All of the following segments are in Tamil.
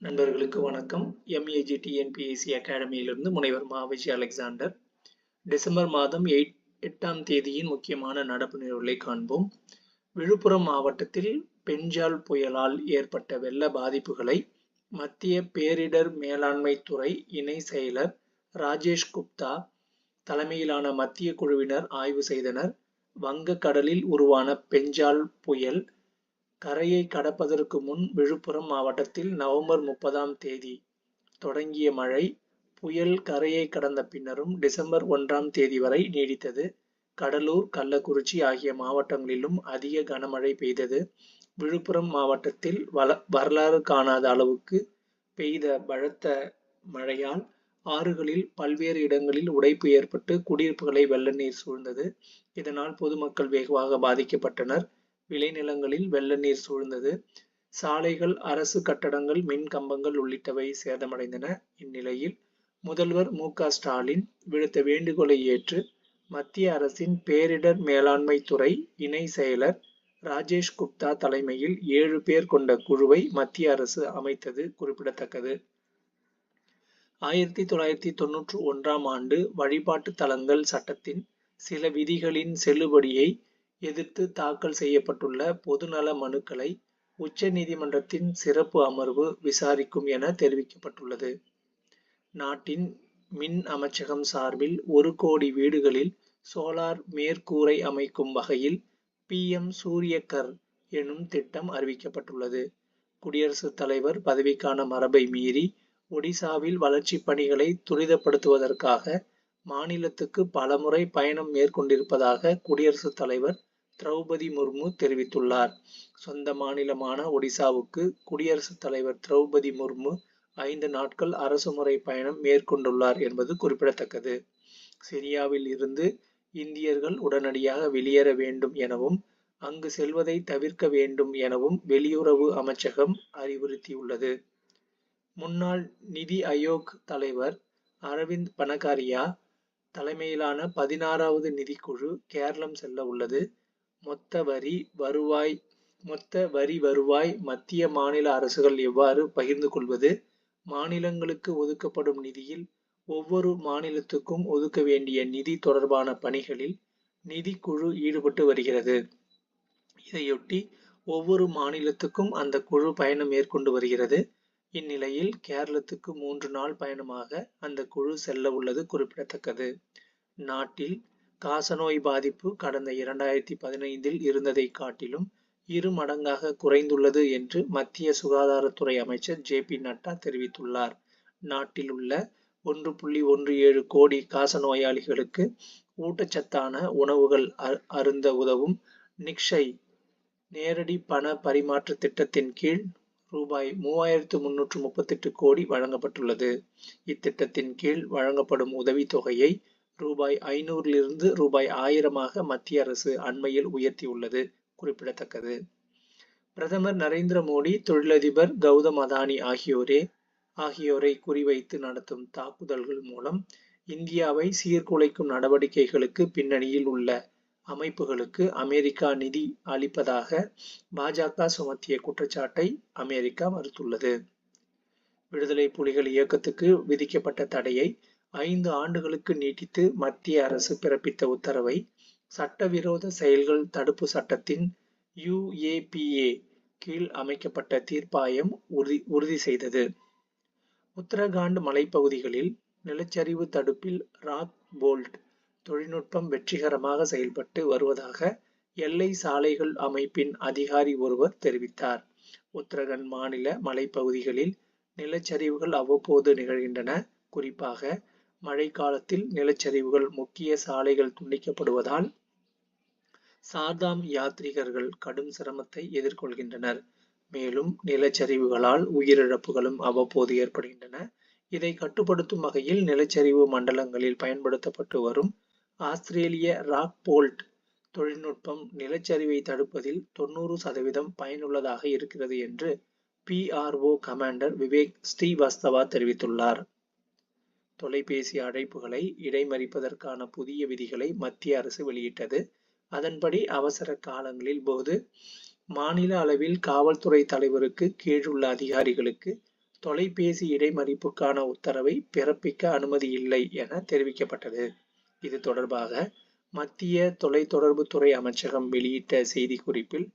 நண்பர்களுக்கு வணக்கம். MEGTNPSC அகாடமியிலிருந்து முனைவர் மா. விஜய் அலெக்சாண்டர். டிசம்பர் மாதம் 8ஆம் தேதியின் முக்கியமான நடப்பு நிகழ்வுகளை காண்போம். விழுப்புரம் மாவட்டத்தில் பெஞ்சால் புயலால் ஏற்பட்ட வெள்ள பாதிப்புகளை மத்திய பேரிடர் மேலாண்மை துறை இணை செயலர் ராஜேஷ் குப்தா தலைமையிலான மத்திய குழுவினர் ஆய்வு செய்தனர். வங்க கடலில் உருவான பெஞ்சால் புயல் கரையை கடப்பதற்கு முன் விழுப்புரம் மாவட்டத்தில் நவம்பர் 30ஆம் தேதி தொடங்கிய மழை புயல் கரையை கடந்த பின்னரும் டிசம்பர் 1ஆம் தேதி வரை நீடித்தது. கடலூர், கள்ளக்குறிச்சி ஆகிய மாவட்டங்களிலும் அதிக கனமழை பெய்தது. விழுப்புரம் மாவட்டத்தில் வரலாறு காணாத அளவுக்கு பெய்த பலத்த மழையால் ஆறுகளில் பல்வேறு இடங்களில் உடைப்பு ஏற்பட்டு குடியிருப்புகளை வெள்ள நீர் சூழ்ந்தது. இதனால் பொதுமக்கள் வெகுவாக பாதிக்கப்பட்டனர். விளைநிலங்களில் வெள்ள நீர் சூழ்ந்தது. சாலைகள், அரசு கட்டடங்கள், மின் கம்பங்கள் உள்ளிட்டவை சேதமடைந்தன. இந்நிலையில் முதல்வர் மு.க. ஸ்டாலின் விடுத்த வேண்டுகோளை ஏற்று மத்திய அரசின் பேரிடர் மேலாண்மை துறை இணை செயலர் ராஜேஷ் குப்தா தலைமையில் 7 பேர் கொண்ட குழுவை மத்திய அரசு அமைத்தது குறிப்பிடத்தக்கது. 1991ஆம் ஆண்டு வழிபாட்டு தலங்கள் சட்டத்தின் சில விதிகளின் செல்லுபடியை எதிர்த்து தாக்கல் செய்யப்பட்டுள்ள பொதுநல மனுக்களை உச்ச நீதிமன்றத்தின் சிறப்பு அமர்வு விசாரிக்கும் என தெரிவிக்கப்பட்டுள்ளது. நாட்டின் மின் அமைச்சகம் சார்பில் 1 கோடி வீடுகளில் சோலார் மேற்கூரை அமைக்கும் வகையில் PM சூரியகர் எனும் திட்டம் அறிவிக்கப்பட்டுள்ளது. குடியரசுத் தலைவர் பதவிக்கான மரபை மீறி ஒடிசாவில் வளர்ச்சிப் பணிகளை துரிதப்படுத்துவதற்காக மாநிலத்துக்கு பலமுறை பயணம் மேற்கொண்டிருப்பதாக குடியரசுத் தலைவர் திரௌபதி முர்மு தெரிவித்துள்ளார். சொந்த மாநிலமான ஒடிசாவுக்கு குடியரசுத் தலைவர் திரௌபதி முர்மு 5 நாட்கள் அரசுமுறை பயணம் மேற்கொண்டுள்ளார் என்பது குறிப்பிடத்தக்கது. சிரியாவில் இருந்து இந்தியர்கள் உடனடியாக வெளியேற வேண்டும் எனவும் அங்கு செல்வதை தவிர்க்க வேண்டும் எனவும் வெளியுறவு அமைச்சகம் அறிவுறுத்தியுள்ளது. முன்னாள் நிதி ஆயோக் தலைவர் அரவிந்த் பனகாரியா தலைமையிலான 16வது நிதிக்குழு கேரளம் செல்ல உள்ளது. மொத்த வரி வருவாய் மத்திய மாநில அரசுகள் எவ்வாறு பகிர்ந்து கொள்வது, மாநிலங்களுக்கு ஒதுக்கப்படும் நிதியில் ஒவ்வொரு மாநிலத்துக்கும் ஒதுக்க வேண்டிய நிதி தொடர்பான பணிகளில் நிதிக்குழு ஈடுபட்டு வருகிறது. இதையொட்டி ஒவ்வொரு மாநிலத்துக்கும் அந்த குழு பயணம் மேற்கொண்டு வருகிறது. இந்நிலையில் கேரளத்துக்கு 3 நாள் பயணமாக அந்த குழு செல்ல உள்ளது குறிப்பிடத்தக்கது. நாட்டில் காசநோய் பாதிப்பு கடந்த 2015இல் இருந்ததை காட்டிலும் 2 மடங்காக குறைந்துள்ளது என்று மத்திய சுகாதாரத்துறை அமைச்சர் JP நட்டா தெரிவித்துள்ளார். நாட்டில் உள்ள 1.17 கோடி காசநோயாளிகளுக்கு ஊட்டச்சத்தான உணவுகள் அருந்த உதவும் நிக்ஷய் நேரடி பண பரிமாற்ற திட்டத்தின் கீழ் ரூபாய் 3338 கோடி வழங்கப்பட்டுள்ளது. இத்திட்டத்தின் கீழ் வழங்கப்படும் உதவித்தொகையை ரூபாய் 500லிருந்து ரூபாய் 1000ஆக மத்திய அரசு அண்மையில் உயர்த்தியுள்ளது குறிப்பிடத்தக்கது. பிரதமர் நரேந்திர மோடி, தொழிலதிபர் கௌதம் அதானி ஆகியோரை குறிவைத்து நடத்தும் தாக்குதல்கள் மூலம் இந்தியாவை சீர்குலைக்கும் நடவடிக்கைகளுக்கு பின்னணியில் உள்ள அமைப்புகளுக்கு அமெரிக்கா நிதி அளிப்பதாக பாஜக சுமத்திய குற்றச்சாட்டை அமெரிக்கா மறுத்துள்ளது. விடுதலை புலிகள் இயக்கத்துக்கு விதிக்கப்பட்ட தடையை 5 ஆண்டுகளுக்கு நீட்டித்து மத்திய அரசு பிறப்பித்த உத்தரவை சட்டவிரோத செயல்கள் தடுப்பு சட்டத்தின் UAPA கீழ் அமைக்கப்பட்ட தீர்ப்பாயம் உறுதி செய்தது. உத்தரகாண்ட் மலைப்பகுதிகளில் நிலச்சரிவு தடுப்பில் ராக் போல்ட் தொழில்நுட்பம் வெற்றிகரமாக செயல்பட்டு வருவதாக எல்லை சாலைகள் அமைப்பின் அதிகாரி ஒருவர் தெரிவித்தார். உத்தரகாண்ட் மாநில மலைப்பகுதிகளில் நிலச்சரிவுகள் அவ்வப்போது நிகழ்கின்றன. குறிப்பாக மழைக்காலத்தில் நிலச்சரிவுகள் முக்கிய சாலைகள் துண்டிக்கப்படுவதால் சார்தாம் யாத்ரீகர்கள் கடும் சிரமத்தை எதிர்கொள்கின்றனர். மேலும் நிலச்சரிவுகளால் உயிரிழப்புகளும் அவ்வப்போது ஏற்படுகின்றன. இதை கட்டுப்படுத்தும் வகையில் நிலச்சரிவு மண்டலங்களில் பயன்படுத்தப்பட்டு வரும் ஆஸ்திரேலிய ராக் போல்ட் தொழில்நுட்பம் நிலச்சரிவை தடுப்பதில் 90% பயனுள்ளதாக இருக்கிறது என்று PRO கமாண்டர் விவேக் ஸ்ரீவாஸ்தவா தெரிவித்துள்ளார். தொலைபேசி அழைப்புகளை இடைமறிப்பதற்கான புதிய விதிகளை மத்திய அரசு வெளியிட்டது. அதன்படி அவசர காலங்களில் போது மாநில அளவில் காவல்துறை தலைவருக்கு கீழுள்ள அதிகாரிகளுக்கு தொலைபேசி இடைமறிப்புக்கான உத்தரவை பிறப்பிக்க அனுமதி இல்லை என தெரிவிக்கப்பட்டது. இது தொடர்பாக மத்திய தொலைத்தொடர்புத்துறை அமைச்சகம் வெளியிட்ட செய்திக்குறிப்பில்,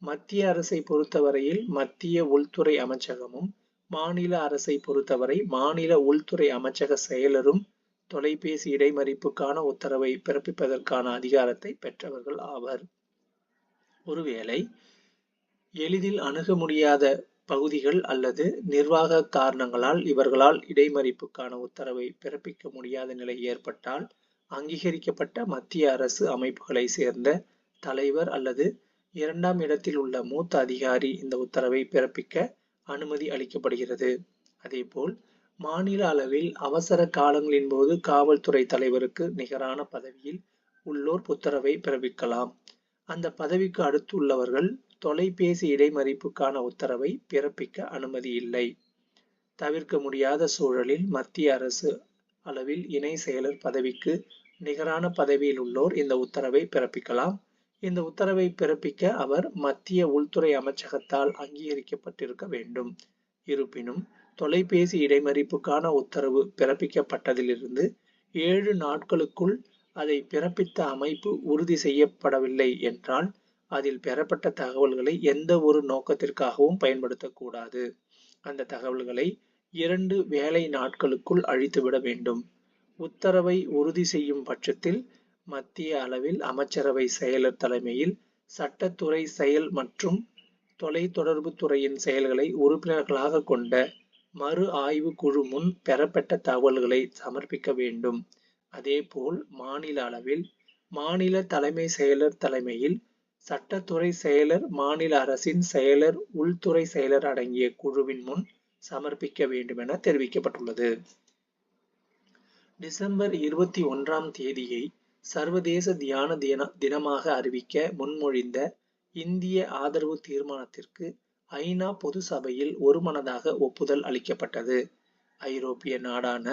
மத்திய அரசை பொறுத்தவரையில் மத்திய உள்துறை அமைச்சகமும், மாநில அரசை பொறுத்தவரை மாநில உள்துறை அமைச்சக செயலரும் தொலைபேசி இடைமறிப்புக்கான உத்தரவை பிறப்பிப்பதற்கான அதிகாரத்தை பெற்றவர்கள் ஆவர். ஒருவேளை எளிதில் அணுக முடியாத பகுதிகள் அல்லது நிர்வாக காரணங்களால் இவர்களால் இடைமறிப்புக்கான உத்தரவை பிறப்பிக்க முடியாத நிலை ஏற்பட்டால், அங்கீகரிக்கப்பட்ட மத்திய அரசு அமைப்புகளை சேர்ந்த தலைவர் அல்லது 2ஆம் இடத்தில் உள்ள மூத்த அதிகாரி இந்த உத்தரவை பிறப்பிக்க அனுமதி அளிக்கப்படுகிறது. அதேபோல் மாநில அளவில் அவசர காலங்களின் போது காவல்துறை தலைவருக்கு நிகரான பதவியில் உள்ளோர் உத்தரவை பிறப்பிக்கலாம். அந்த பதவிக்கு அடுத்துள்ளவர்கள் தொலைபேசி இடைமறிப்புக்கான உத்தரவை பிறப்பிக்க அனுமதி இல்லை. தவிர்க்க முடியாத சூழலில் மத்திய அரசு அளவில் இணை செயலர் பதவிக்கு நிகரான பதவியில் உள்ளோர் இந்த உத்தரவை பிறப்பிக்கலாம். இந்த உத்தரவை பிறப்பிக்க அவர் மத்திய உள்துறை அமைச்சகத்தால் அங்கீகரிக்கப்பட்டிருக்க வேண்டும். இருப்பினும் தொலைபேசி இடைமறிப்புக்கான உத்தரவு பிறப்பிக்கப்பட்டதிலிருந்து 7 நாட்களுக்குள் அதை பிறப்பித்த அமைப்பு உறுதி செய்யப்படவில்லை என்றால், அதில் பெறப்பட்ட தகவல்களை எந்த ஒரு நோக்கத்திற்காகவும் பயன்படுத்தக்கூடாது. அந்த தகவல்களை 2 வேலை நாட்களுக்குள் அழித்துவிட வேண்டும். உத்தரவை உறுதி செய்யும் பட்சத்தில் மத்திய அளவில் அமைச்சரவை செயலர் தலைமையில் சட்டத்துறை செயல் மற்றும் தொலைத்தொடர்பு துறையின் செயல்களை உறுப்பினர்களாக கொண்ட மறு ஆய்வு குழு முன் பெறப்பட்ட தகவல்களை சமர்ப்பிக்க வேண்டும். அதேபோல் மாநில அளவில் மாநில தலைமை செயலர் தலைமையில் சட்டத்துறை செயலர், மாநில அரசின் செயலர், உள்துறை செயலர் அடங்கிய குழுவின் முன் சமர்ப்பிக்க வேண்டும் என தெரிவிக்கப்பட்டுள்ளது. டிசம்பர் 21ஆம் தேதியை சர்வதேச தியான தினமாக அறிவிக்க முன்மொழிந்த இந்திய ஆதரவு தீர்மானத்திற்கு ஐநா பொது சபையில் ஒருமனதாக ஒப்புதல் அளிக்கப்பட்டது. ஐரோப்பிய நாடான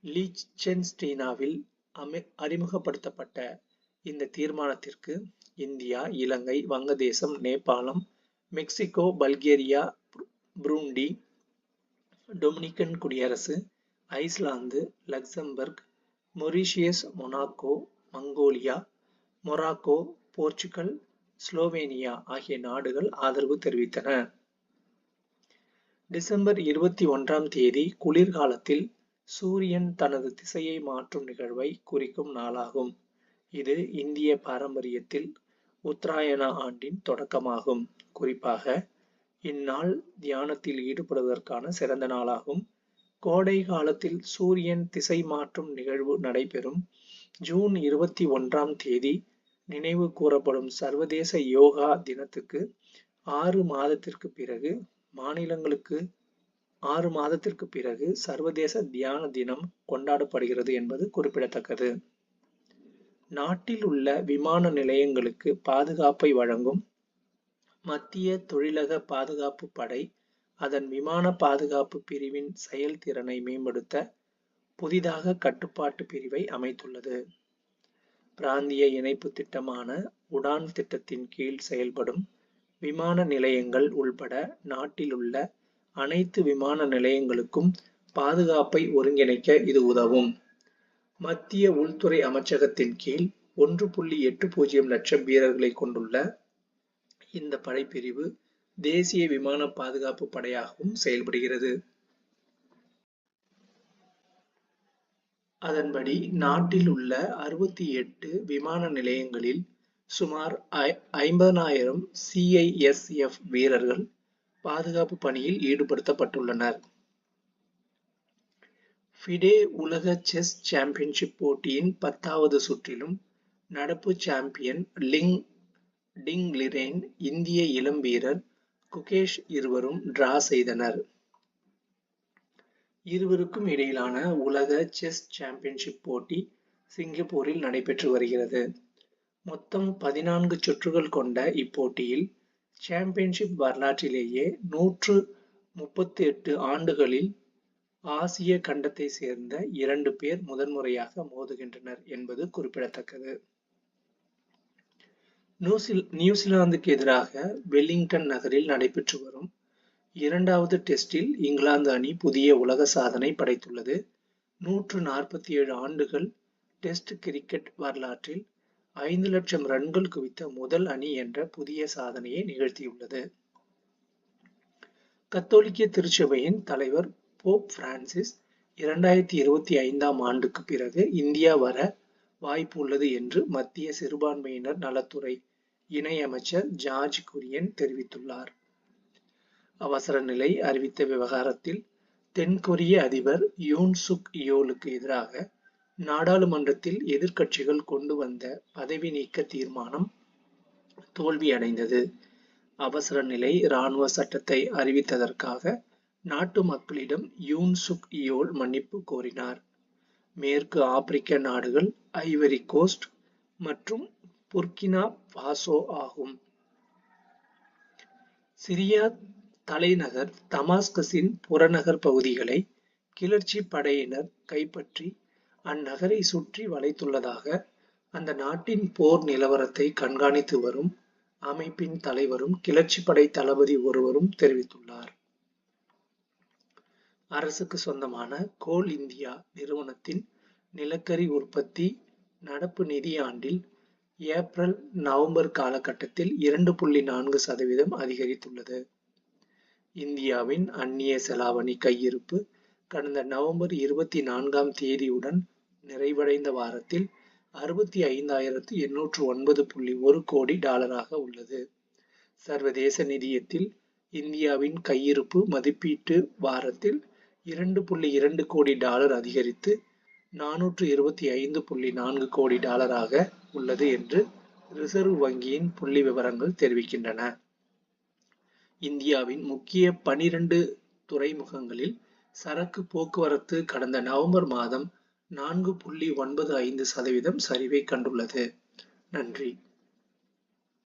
லீச்சென்ஸ்டீனாவில் அறிமுகப்படுத்தப்பட்ட இந்த தீர்மானத்திற்கு இந்தியா, இலங்கை, வங்கதேசம், நேபாளம், மெக்சிகோ, பல்கேரியா, புரூண்டி, டொமினிக்கன் குடியரசு, Iceland, Luxembourg, Mauritius, Monaco, Mongolia, Morocco, Portugal, Slovenia ஆகிய நாடுகள் ஆதரவு தெரிவித்தன. டிசம்பர் 21ஆம் தேதி குளிர்காலத்தில் சூரியன் தனது திசையை மாற்றும் நிகழ்வை குறிக்கும் நாளாகும். இது இந்திய பாரம்பரியத்தில் உத்தராயண ஆண்டின் தொடக்கமாகும். குறிப்பாக இந்நாள் தியானத்தில் ஈடுபடுவதற்கான சிறந்த நாளாகும். கோடை காலத்தில் சூரியன் திசை மாற்றும் நிகழ்வு நடைபெறும். ஜூன் 21ஆம் தேதி நினைவு கூறப்படும் சர்வதேச யோகா தினத்துக்கு 6 மாதத்திற்கு பிறகு மாநிலங்களுக்கு 6 மாதத்திற்கு பிறகு சர்வதேச தியான தினம் கொண்டாடப்படுகிறது என்பது குறிப்பிடத்தக்கது. நாட்டில் உள்ள விமான நிலையங்களுக்கு பாதுகாப்பை வழங்கும் மத்திய தொழிலக பாதுகாப்பு படை அதன் விமான பாதுகாப்பு பிரிவின் செயல்திறனை மேம்படுத்த புதிதாக கட்டுப்பாட்டு பிரிவை அமைத்துள்ளது. பிராந்திய இணைப்பு திட்டமான உடான் திட்டத்தின் கீழ் செயல்படும் விமான நிலையங்கள் உள்பட நாட்டில் உள்ள அனைத்து விமான நிலையங்களுக்கும் பாதுகாப்பை ஒருங்கிணைக்க இது உதவும். மத்திய உள்துறை அமைச்சகத்தின் கீழ் 1.80 லட்சம் வீரர்களை கொண்டுள்ள இந்த படைப்பிரிவு தேசிய விமான பாதுகாப்பு படையாகவும் செயல்படுகிறது. அதன்படி நாட்டில் உள்ள 68 விமான நிலையங்களில் சுமார் 50,000 CISF வீரர்கள் பாதுகாப்பு பணியில் ஈடுபடுத்தப்பட்டுள்ளனர். ஃபிடே உலக செஸ் சாம்பியன்ஷிப் போட்டியின் 10வது சுற்றிலும் நடப்பு சாம்பியன் டிங் லிரென், இந்திய இளம் வீரர் குகேஷ் இருவரும் டிரா செய்தனர். இருவருக்கும் இடையிலான உலக செஸ் சாம்பியன்ஷிப் போட்டி சிங்கப்பூரில் நடைபெற்று வருகிறது. மொத்தம் 14 சுற்றுகள் கொண்ட இப்போட்டியில் சாம்பியன்ஷிப் வரலாற்றிலேயே 138 ஆண்டுகளில் ஆசிய கண்டத்தை சேர்ந்த 2 பேர் முதன்முறையாக மோதுகின்றனர் என்பது குறிப்பிடத்தக்கது. நியூசிலாந்துக்கு எதிராக வெல்லிங்டன் நகரில் நடைபெற்று வரும் இரண்டாவது டெஸ்டில் இங்கிலாந்து அணி புதிய உலக சாதனை படைத்துள்ளது. 147 ஆண்டுகள் டெஸ்ட் கிரிக்கெட் வரலாற்றில் 5 லட்சம் ரன்கள் குவித்த முதல் அணி என்ற புதிய சாதனையை நிகழ்த்தியுள்ளது. கத்தோலிக்க திருச்சபையின் தலைவர் போப் பிரான்சிஸ் 2025ஆம் ஆண்டுக்கு பிறகு இந்தியா வர வாய்ப்பு உள்ளது என்று மத்திய சிறுபான்மையினர் நலத்துறை இணையமைச்சர் ஜார்ஜ் குரியன் தெரிவித்துள்ளார். அவசர நிலை அறிவித்த விவகாரத்தில் தென்கொரிய அதிபர் யூன் சுக் யோலுக்கு எதிராக நாடாளுமன்றத்தில் எதிர்க்கட்சிகள் கொண்டு வந்த பதவி நீக்க தீர்மானம் தோல்வியடைந்தது. அவசர நிலை இராணுவ சட்டத்தை அறிவித்ததற்காக நாட்டு மக்களிடம் யூன் சுக் யோல் மன்னிப்பு கோரினார். மேற்கு ஆப்பிரிக்க நாடுகள் ஐவரி கோஸ்ட் மற்றும் புர்கினா பாசோ ஆகும். சிரியா தலைநகர் தமாஸ்கஸின் புறநகர் பகுதிகளை கிளர்ச்சி படையினர் கைப்பற்றி அந்நகரை சுற்றி வளைத்துள்ளதாக அந்த நாட்டின் போர் நிலவரத்தை கண்காணித்து வரும் அமைப்பின் தலைவரும் கிளர்ச்சி படை தளபதி ஒருவரும் தெரிவித்துள்ளார். அரசுக்கு சொந்தமான கோல் இந்தியா நிறுவனத்தின் நிலக்கரி உற்பத்தி நடப்பு நிதியாண்டில் ஏப்ரல் நவம்பர் காலகட்டத்தில் 2.4% அதிகரித்துள்ளது. இந்தியாவின் அந்நிய செலாவணி கையிருப்பு கடந்த நவம்பர் 24ஆம் தேதியுடன் நிறைவடைந்த வாரத்தில் 65,809.1 கோடி டாலராக உள்ளது. சர்வதேச நிதியத்தில் இந்தியாவின் கையிருப்பு மதிப்பீட்டு வாரத்தில் 2.2 கோடி டாலர் அதிகரித்து 425.4 கோடி டாலராக உள்ளது என்று ரிசர்வ் வங்கியின் புள்ளி விவரங்கள் தெரிவிக்கின்றன. இந்தியாவின் முக்கிய 12 துறைமுகங்களில் சரக்கு போக்குவரத்து கடந்த நவம்பர் மாதம் 4.95% சரிவை கண்டுள்ளது. நன்றி.